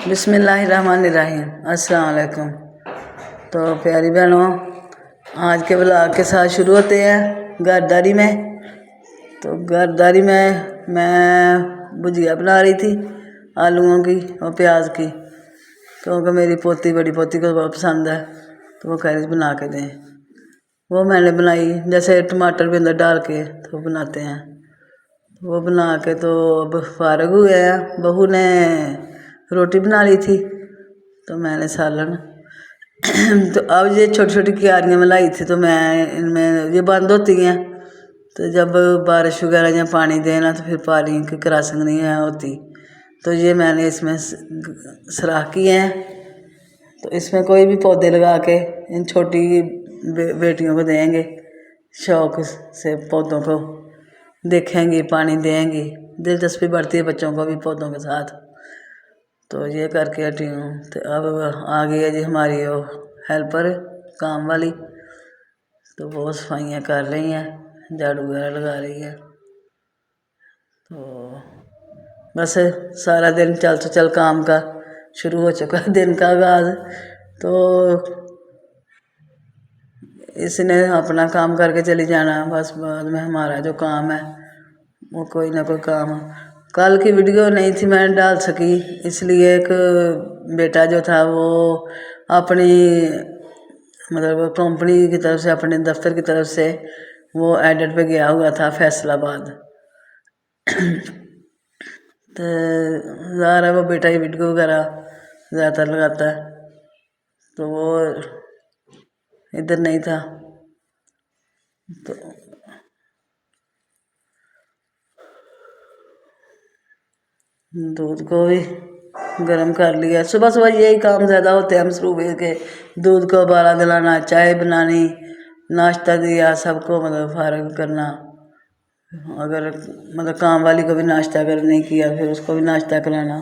बिस्मिल्लाहिर्रहमानिर्रहीम। अस्सलाम वालेकुम। तो प्यारी बहनों, आज के ब्लॉग के साथ शुरू होते हैं घरदारी में। तो घरदारी में मैं भुजिया बना रही थी आलूओं की और प्याज की, क्योंकि मेरी बड़ी पोती को बहुत पसंद है, तो वो कह रही बना के दें। वो मैंने बनाई, जैसे टमाटर भी अंदर डाल के तो बनाते हैं। वो बना के तो अब फारग हुए हैं। बहू ने रोटी बना ली थी, तो मैंने सालन तो अब ये छोटी छोटी क्यारियाँ में लाई थी, तो मैं इनमें ये बंद होती हैं, तो जब बारिश वगैरह या पानी देना तो फिर पानी की क्रॉसिंग नहीं है होती, तो ये मैंने इसमें सराख किए हैं। तो इसमें कोई भी पौधे लगा के इन छोटी बेटियों को देंगे, शौक़ से पौधों को देखेंगी, पानी देंगी, दिलचस्पी बढ़ती है बच्चों को भी पौधों के साथ। तो ये करके हटी हूँ। तो अब आ गई है जी हमारी वो हेल्पर काम वाली, तो वो सफाइयाँ कर रही हैं, झाड़ू वगैरह लगा रही है। तो बस सारा दिन चल काम का शुरू हो चुका है, दिन का आगाज़। तो इसने अपना काम करके चली जाना, बस बाद में हमारा जो काम है वो कोई ना कोई काम। कल की वीडियो नहीं थी मैं डाल सकी, इसलिए एक बेटा जो था वो अपनी मतलब कंपनी की तरफ से, अपने दफ्तर की तरफ से वो एडिट पे गया हुआ था फैसलाबाद। तो ज़ाहिर है वो बेटा ही वीडियो वगैरह ज़्यादातर लगाता है, तो वो इधर नहीं था। तो दूध को भी गर्म कर लिया। सुबह सुबह यही काम ज़्यादा होते हैं हम सुबह के, दूध को उबाला दिलाना, चाय बनानी, नाश्ता दिया सबको, मतलब फारग करना। अगर मतलब काम वाली को भी नाश्ता अगर नहीं किया फिर उसको भी नाश्ता कराना,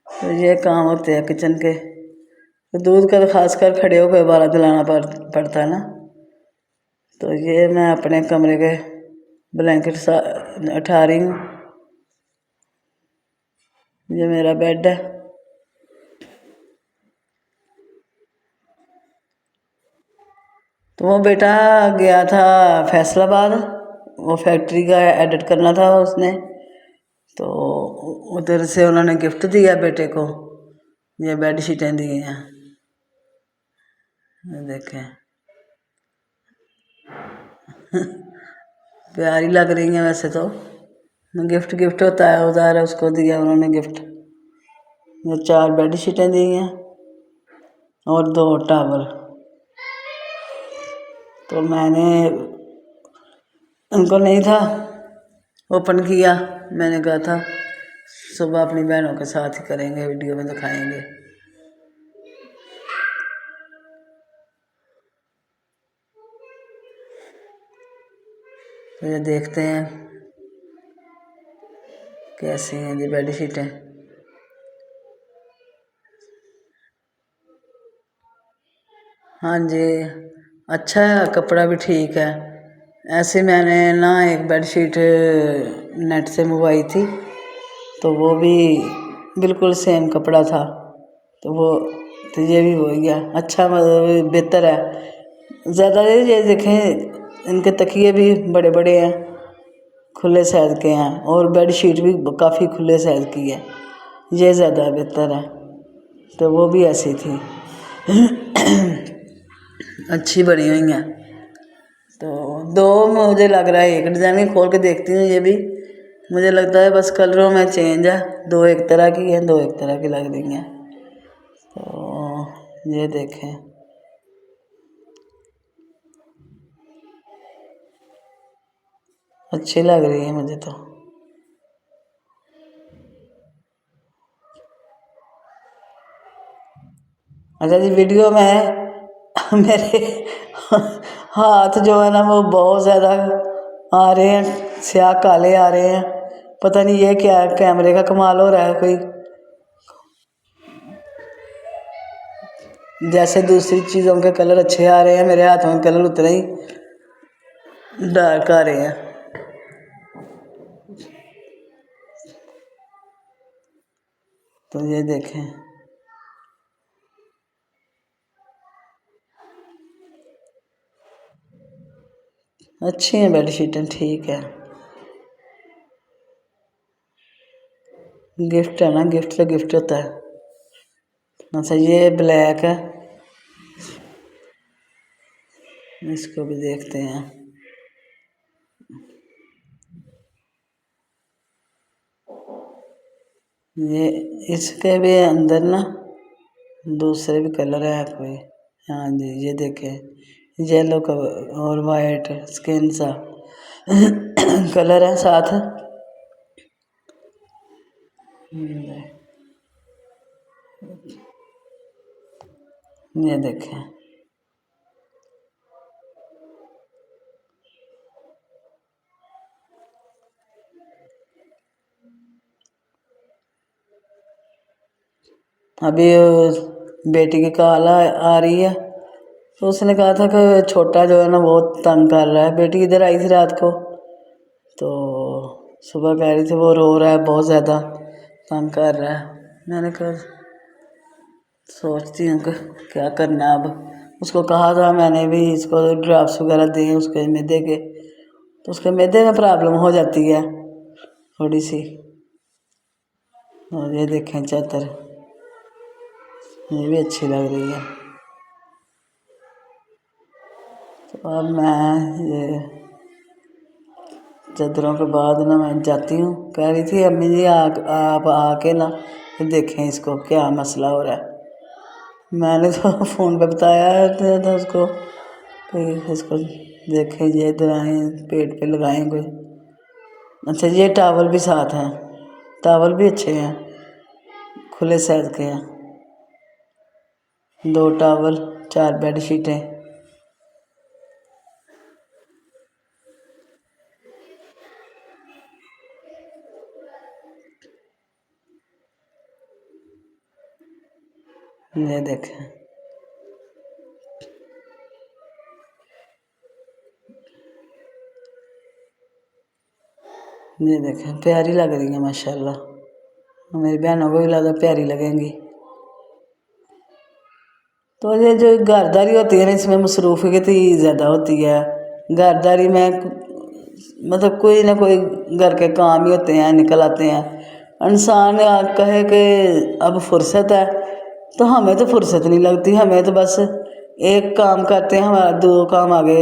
तो ये काम होते हैं किचन के। तो दूध का तो खासकर खड़े होकर उबाला दिलाना पड़ता है ना। तो ये मैं अपने कमरे के ब्लैंकेट उठा रही हूँ, ये मेरा बेड है। तो वो बेटा गया था फैसलाबाद, वो फैक्ट्री का एडिट करना था उसने, तो उधर से उन्होंने गिफ्ट दिया बेटे को, ये बेड शीटें दी हैं, देखें प्यारी लग रही हैं वैसे तो। गिफ्ट होता है, उधार है, उसको दिया उन्होंने गिफ्ट। ये 4 बेड शीटें दी हैं और 2 टॉवल। तो मैंने उनको नहीं था ओपन किया, मैंने कहा था सुबह अपनी बहनों के साथ ही करेंगे, वीडियो में दिखाएंगे। तो ये देखते हैं कैसी हैं ये बेड शीटें। हाँ जी, अच्छा है, कपड़ा भी ठीक है। ऐसे मैंने ना एक बेडशीट नेट से मंगवाई थी, तो वो भी बिल्कुल सेम कपड़ा था, तो वो तो ये भी हो गया अच्छा, मतलब बेहतर है ज़्यादा। ये देखें इनके तकिए भी बड़े बड़े हैं, खुले साइज़ के हैं, और बेडशीट भी काफ़ी खुले साइज़ की है, ये ज़्यादा बेहतर है। तो वो भी ऐसी थी अच्छी बनी हुई हैं। तो 2 मुझे लग रहा है, एक डिज़ाइन में खोल के देखती हूँ, ये भी मुझे लगता है बस कलरों में चेंज है, 2 एक तरह की हैं, 2 एक तरह की लग रही हैं। तो ये देखें, अच्छी लग रही है मुझे तो। अच्छा जी, वीडियो में मेरे हाथ जो है ना वो बहुत ज़्यादा आ रहे हैं, स्याह काले आ रहे हैं, पता नहीं ये क्या है, कैमरे का कमाल हो रहा है कोई। जैसे दूसरी चीज़ों के कलर अच्छे आ रहे हैं, मेरे हाथों के कलर उतने ही डार्क आ रहे हैं। तो ये देखें, अच्छी हैं बेडशीटें, ठीक है। गिफ्ट है ना, गिफ्ट तो गिफ्ट होता है। अच्छा ये ब्लैक है, इसको भी देखते हैं। ये इसके भी अंदर ना दूसरे भी कलर है कोई। हाँ जी, ये देखें, येलो का और वाइट स्किन सा कलर है साथ। ये देखें, अभी बेटी की कॉल आ रही है, तो उसने कहा था कि छोटा जो है ना बहुत तंग कर रहा है। बेटी इधर आई थी रात को, तो सुबह कह रही थी वो रो रहा है बहुत ज़्यादा, तंग कर रहा है। मैंने कहा सोचती हूँ कि क्या करना है अब। उसको कहा था मैंने भी इसको ड्रॉप्स वगैरह दें उसके मैदे के, तो उसके मैदे में प्रॉब्लम हो जाती है थोड़ी सी। और ये देखें चादर, ये भी अच्छी लग रही है। तो अब मैं ये चादरों के बाद ना मैं जाती हूँ। कह रही थी अम्मी जी आप आके ना देखें इसको क्या मसला हो रहा है। मैंने तो फ़ोन पे बताया था उसको कि इसको देखें, ये दवाएँ पेट पे लगाएं कोई। अच्छा ये टावल भी साथ हैं, टावल भी अच्छे हैं, खुले साइज के हैं। 2 टावल, 4 बेडशीटें। ये देखें, ये देखें प्यारी लग रही है माशाल्लाह। मेरी बहनों को भी लगा प्यारी लगेंगी। तो ये जो घरदारी होती है ना, इसमें मसरूफियत ही ज़्यादा होती है। घरदारी में मतलब कोई ना कोई घर के काम ही होते हैं, निकल आते हैं। इंसान कहे कि अब फुर्सत है, तो हमें तो फुर्सत नहीं लगती। हमें तो बस एक काम करते हैं, हमारा 2 काम आगे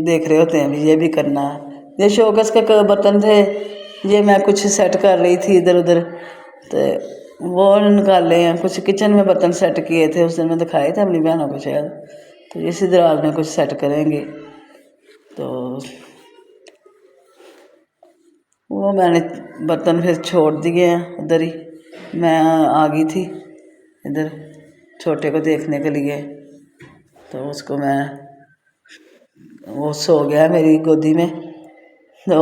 देख रहे होते हैं, भी ये भी करना है। ये शोकेस के बर्तन थे, ये मैं कुछ सेट कर रही थी इधर उधर, तो वो निकाले हैं। कुछ किचन में बर्तन सेट किए थे, उस दिन मैं दिखाए थे अपनी बहनों को शायद, तो इसी दराज में कुछ सेट करेंगे। तो वो मैंने बर्तन फिर छोड़ दिए हैं उधर ही। मैं आ गई थी इधर छोटे को देखने के लिए, तो उसको वो सो गया मेरी गोदी में। तो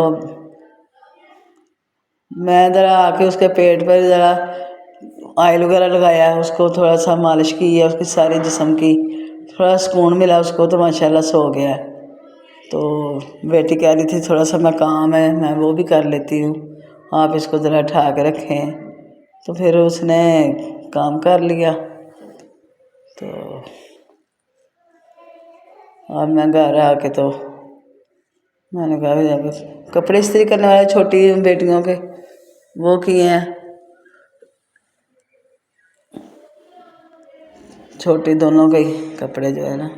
मैं ज़रा आके उसके पेट पर ज़रा ऑयल वगैरह लगाया, उसको थोड़ा सा मालिश की है उसके सारे जिस्म की, थोड़ा सुकून मिला उसको, तो माशाल्लाह सो गया। तो बेटी कह रही थी थोड़ा सा मैं काम है, मैं वो भी कर लेती हूँ, आप इसको ज़रा उठा के रखें। तो फिर उसने काम कर लिया। तो अब मैं घर आके तो मैंने कहा जब कपड़े इस्त्री करने वाले छोटी बेटियों के वो किए हैं, छोटी दोनों के ही कपड़े जो है ना।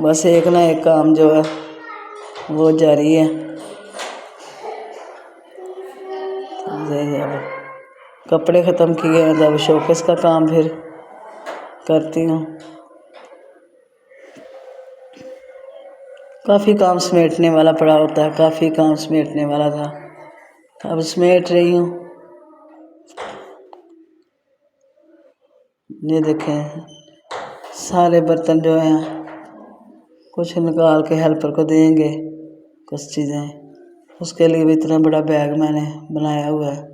बस एक ना एक काम जो है वो जारी है। अब कपड़े ख़त्म किए हैं, तब शोकेस का काम फिर करती हूँ। काफ़ी काम समेटने वाला पड़ा होता है, काफ़ी काम समेटने वाला था, अब समेट रही हूँ। ये देखें सारे बर्तन जो हैं कुछ निकाल के हेल्पर को देंगे, कुछ चीज़ें, उसके लिए भी इतना बड़ा बैग मैंने बनाया हुआ है।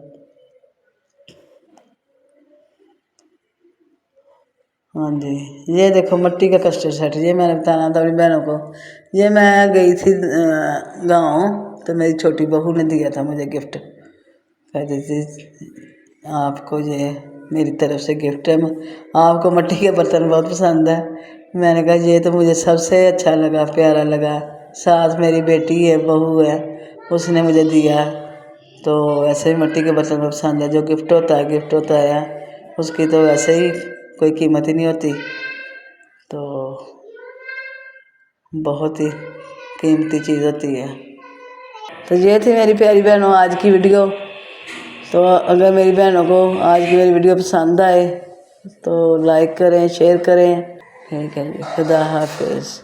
हाँ जी, ये देखो मिट्टी का कस्टर्ड सेट, ये मैंने बताना था अपनी बहनों को। ये मैं गई थी गाँव, तो मेरी छोटी बहू ने दिया था मुझे गिफ्ट, कहती थी आपको ये मेरी तरफ से गिफ्ट है। आपको मिट्टी के बर्तन बहुत पसंद है, मैंने कहा ये तो मुझे सबसे अच्छा लगा, प्यारा लगा। साथ मेरी बेटी है, बहू है, उसने मुझे दिया। तो ऐसे भी मिट्टी के बर्तन पसंद है। जो गिफ्ट होता है गिफ्ट होता है, उसकी तो वैसे ही कोई कीमत ही नहीं होती। तो बहुत ही कीमती चीज़ होती है। तो ये थी मेरी प्यारी बहनों आज की वीडियो। तो अगर मेरी बहनों को आज की मेरी वीडियो पसंद आए तो लाइक करें, शेयर करें। ठीक है जी, खुदा हाफिज़।